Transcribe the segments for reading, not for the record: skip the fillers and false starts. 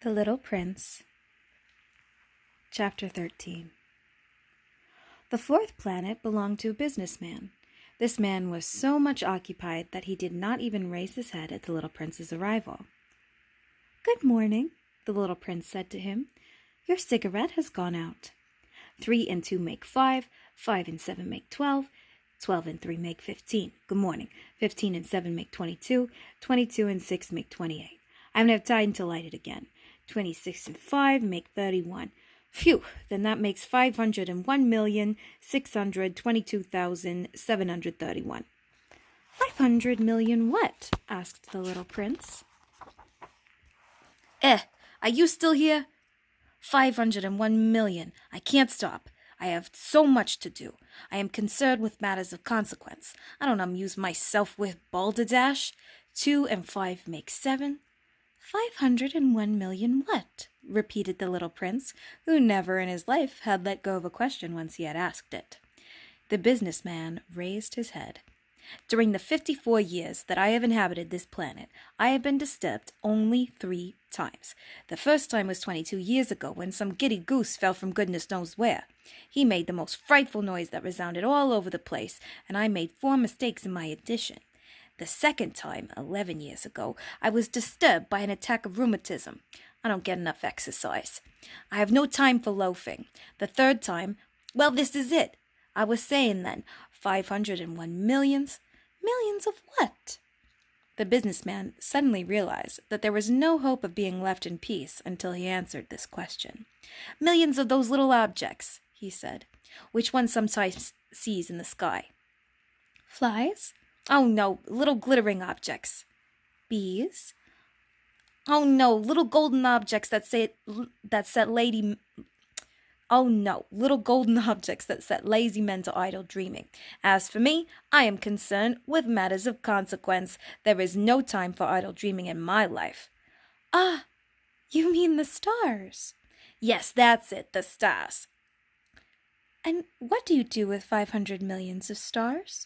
The Little Prince. Chapter 13. The fourth planet belonged to a businessman. This man was so much occupied that he did not even raise his head at the little prince's arrival. "Good morning," the little prince said to him. "Your cigarette has gone out. 3 and 2 make 5, 5 and 7 make 12, 12 and 3 make 15. Good morning. 15 and 7 make 22, 22 and 6 make 28. I haven't had time to light it again. 26 and 5 make 31. Phew, then that makes 501,622,731. 500 million what? Asked the little prince. Are you still here? 501 million. I can't stop. I have so much to do. I am concerned with matters of consequence. I don't amuse myself with balderdash. 2 and 5 make 7. 501 million what? Repeated the little prince, who never in his life had let go of a question once he had asked it. The businessman raised his head. During the 54 years that I have inhabited this planet, I have been disturbed only 3 times. The first time was 22 years ago, when some giddy goose fell from goodness knows where. He made the most frightful noise that resounded all over the place, and I made 4 mistakes in my addition. The second time, 11 years ago, I was disturbed by an attack of rheumatism. I don't get enough exercise. I have no time for loafing. The third time, well, this is it. I was saying then, 501 millions? Millions of what? The businessman suddenly realized that there was no hope of being left in peace until he answered this question. Millions of those little objects, he said, which one sometimes sees in the sky. Flies? Oh no, little glittering objects. Bees? Oh no, little golden objects that set lazy men to idle dreaming. As for me, I am concerned with matters of consequence. There is no time for idle dreaming in my life. Ah, you mean the stars? Yes, that's it, the stars. And what do you do with 500 millions of stars?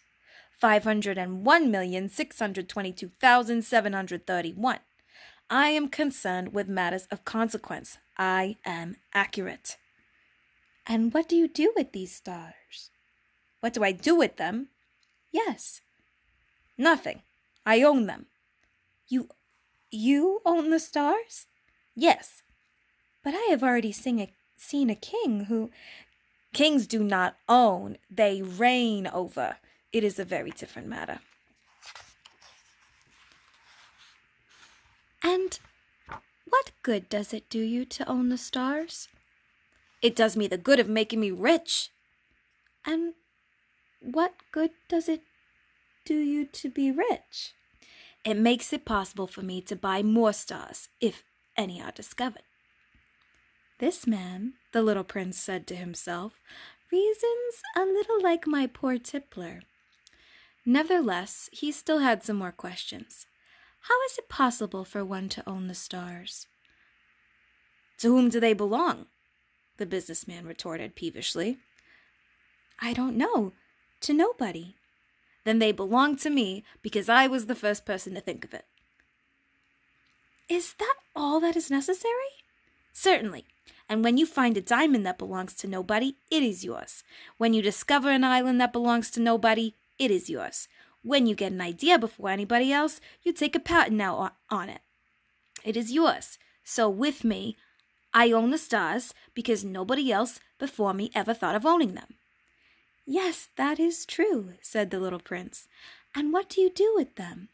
501,622,731. I am concerned with matters of consequence. I am accurate. And what do you do with these stars? What do I do with them? Yes. Nothing. I own them. You own the stars? Yes. But I have already seen a king who... Kings do not own, they reign over. It is a very different matter. And what good does it do you to own the stars? It does me the good of making me rich. And what good does it do you to be rich? It makes it possible for me to buy more stars, if any are discovered. This man, the little prince said to himself, reasons a little like my poor tippler. Nevertheless, he still had some more questions. How is it possible for one to own the stars? To whom do they belong? The businessman retorted peevishly. I don't know. To nobody. Then they belong to me because I was the first person to think of it. Is that all that is necessary? Certainly. And when you find a diamond that belongs to nobody, it is yours. When you discover an island that belongs to nobody, it is yours. When you get an idea before anybody else, you take a patent out on it. It is yours. So with me, I own the stars because nobody else before me ever thought of owning them. Yes, that is true, said the little prince. And what do you do with them?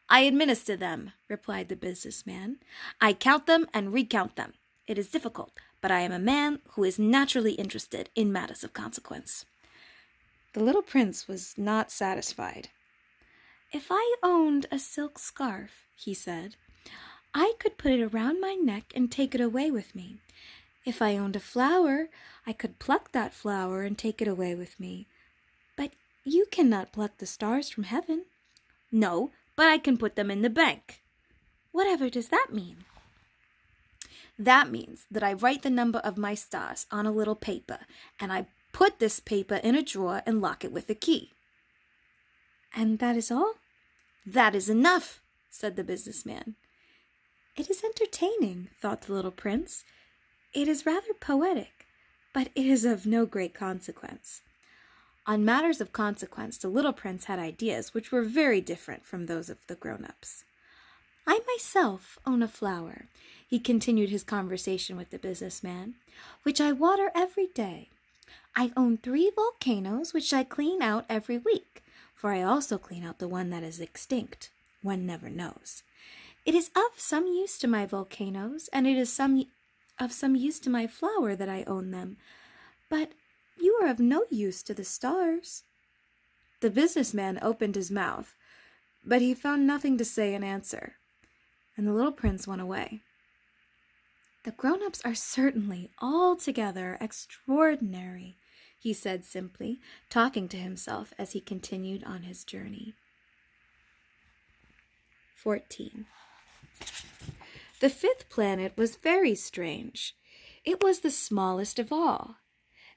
I administer them, replied the businessman. I count them and recount them. It is difficult, but I am a man who is naturally interested in matters of consequence. The little prince was not satisfied. If I owned a silk scarf, he said, I could put it around my neck and take it away with me. If I owned a flower, I could pluck that flower and take it away with me. But you cannot pluck the stars from heaven. No, but I can put them in the bank. Whatever does that mean? That means that I write the number of my stars on a little paper, and I put this paper in a drawer and lock it with a key. And that is all? That is enough, said the businessman. "It is entertaining," thought the little prince. "It is rather poetic, but it is of no great consequence." On matters of consequence, the little prince had ideas which were very different from those of the grown-ups. "I myself own a flower," he continued his conversation with the businessman, "which I water every day. I own 3 volcanoes which I clean out every week, for I also clean out the one that is extinct. One never knows. It is of some use to my volcanoes, and it is of some use to my flower that I own them. But you are of no use to the stars." The businessman opened his mouth, but he found nothing to say in answer, and the little prince went away. "The grown-ups are certainly altogether extraordinary," he said simply, talking to himself as he continued on his journey. 14. The 5th planet was very strange. It was the smallest of all.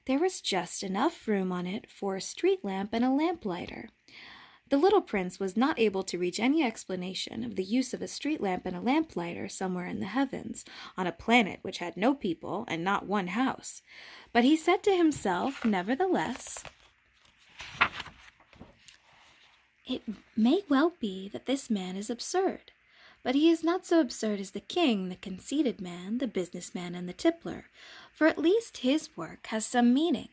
There was just enough room on it for a street lamp and a lamplighter. The little prince was not able to reach any explanation of the use of a street lamp and a lamplighter somewhere in the heavens, on a planet which had no people and not one house. But he said to himself, nevertheless, "It may well be that this man is absurd, but he is not so absurd as the king, the conceited man, the businessman, and the tippler, for at least his work has some meaning.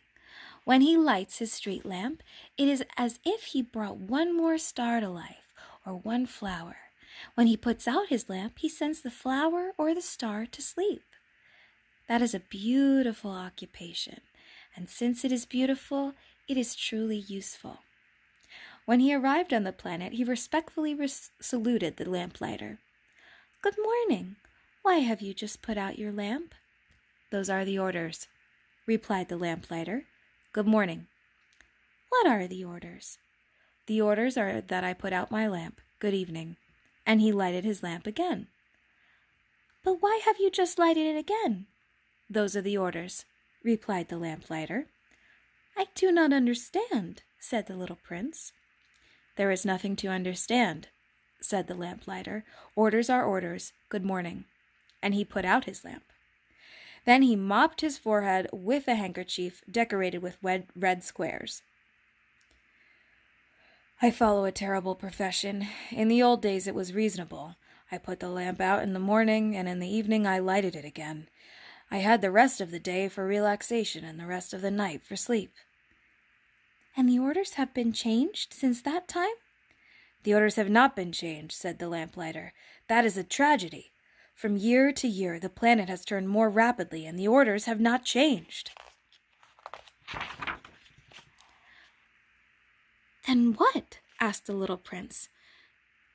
When he lights his street lamp, it is as if he brought one more star to life, or one flower. When he puts out his lamp, he sends the flower or the star to sleep. That is a beautiful occupation, and since it is beautiful, it is truly useful." When he arrived on the planet, he respectfully saluted the lamplighter. "Good morning. Why have you just put out your lamp?" "Those are the orders," replied the lamplighter. "Good morning." "What are the orders?" "The orders are that I put out my lamp. Good evening." And he lighted his lamp again. "But why have you just lighted it again?" "Those are the orders," replied the lamplighter. "I do not understand," said the little prince. "There is nothing to understand," said the lamplighter. "Orders are orders. Good morning." And he put out his lamp. Then he mopped his forehead with a handkerchief decorated with red squares. "I follow a terrible profession. In the old days it was reasonable. I put the lamp out in the morning, and in the evening I lighted it again. I had the rest of the day for relaxation and the rest of the night for sleep." "And the orders have been changed since that time?" "The orders have not been changed," said the lamplighter. "That is a tragedy. From year to year the planet has turned more rapidly, and the orders have not changed." "Then what?" asked the little prince.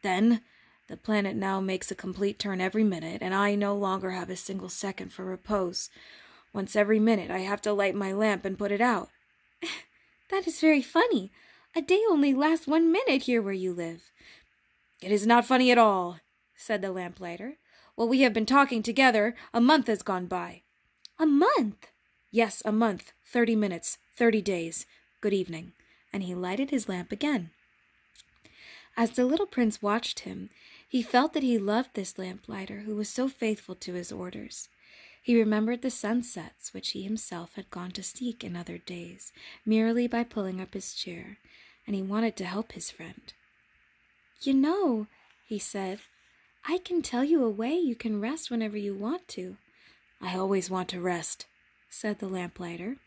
"Then the planet now makes a complete turn every minute, and I no longer have a single second for repose. Once every minute I have to light my lamp and put it out." "That is very funny. A day only lasts 1 minute here where you live." "It is not funny at all," said the lamplighter. "While we have been talking together, a month has gone by." "A month?" "Yes, a month, 30 minutes, 30 days. Good evening." And he lighted his lamp again. As the little prince watched him, he felt that he loved this lamplighter who was so faithful to his orders. He remembered the sunsets which he himself had gone to seek in other days, merely by pulling up his chair, and he wanted to help his friend. "You know," he said, "I can tell you a way you can rest whenever you want to." "I always want to rest," said the lamplighter,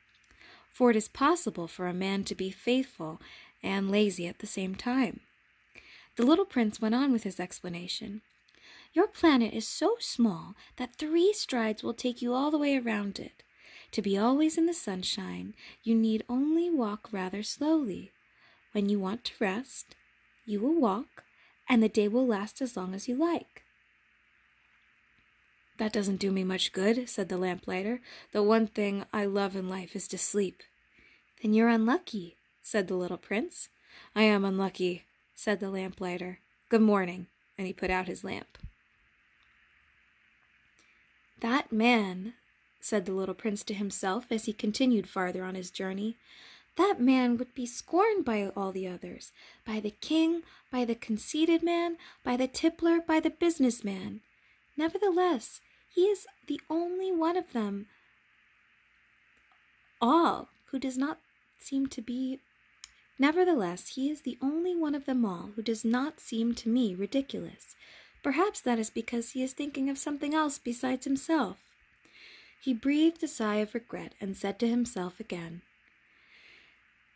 "for it is possible for a man to be faithful and lazy at the same time." The little prince went on with his explanation. "Your planet is so small that 3 strides will take you all the way around it. To be always in the sunshine, you need only walk rather slowly. When you want to rest, you will walk, and the day will last as long as you like." "That doesn't do me much good," said the lamplighter. "The one thing I love in life is to sleep." "Then you're unlucky," said the little prince. "I am unlucky," said the lamplighter. "Good morning," and he put out his lamp. "That man," said the little prince to himself as he continued farther on his journey, "that man would be scorned by all the others, by the king, by the conceited man, by the tippler, by the businessman. Nevertheless, he is the only one of them all who does not seem to be Nevertheless, he is the only one of them all who does not seem to me ridiculous. Perhaps that is because he is thinking of something else besides himself. He breathed a sigh of regret and said to himself again,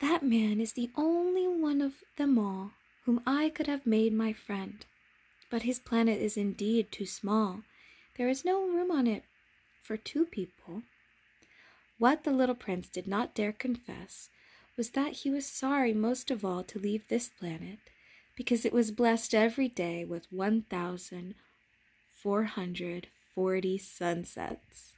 "That man is the only one of them all whom I could have made my friend. But his planet is indeed too small. There is no room on it for two people." What the little prince did not dare confess was that he was sorry most of all to leave this planet, because it was blessed every day with 1,440 sunsets.